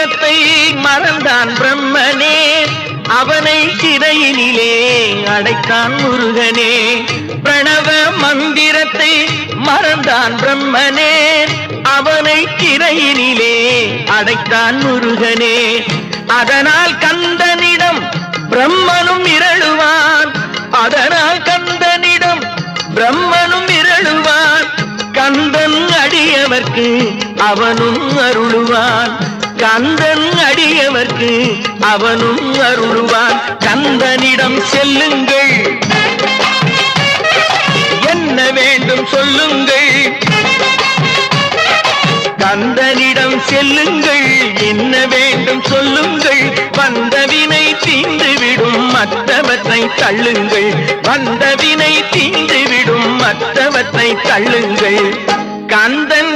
மந்திரத்தை மறந்தான் பிரம்மனே, அவனை சிறையினிலே அடைத்தான் முருகனே. பிரணவ மந்திரத்தை மறந்தான் பிரம்மனே, அவனை சிறையினிலே அடைத்தான் முருகனே. அதனால் கந்தனிடம் பிரம்மனும் இரளுவான், அதனால் கந்தனிடம் பிரம்மனும் இரளுவான். கந்தன் அடியவர்க்கு அவனும் அருளுவான், கந்தன் அடியவர்க்கு அவனும் அருளுவான். கந்தனிடம் செல்லுங்கள், என்ன வேண்டும் சொல்லுங்கள். கந்தனிடம் செல்லுங்கள், என்ன வேண்டும் சொல்லுங்கள். வந்தவினை தீந்துவிடும் மற்றவற்றை தள்ளுங்கள், வந்தவினை தீந்துவிடும் மற்றவற்றை தள்ளுங்கள். கந்தன்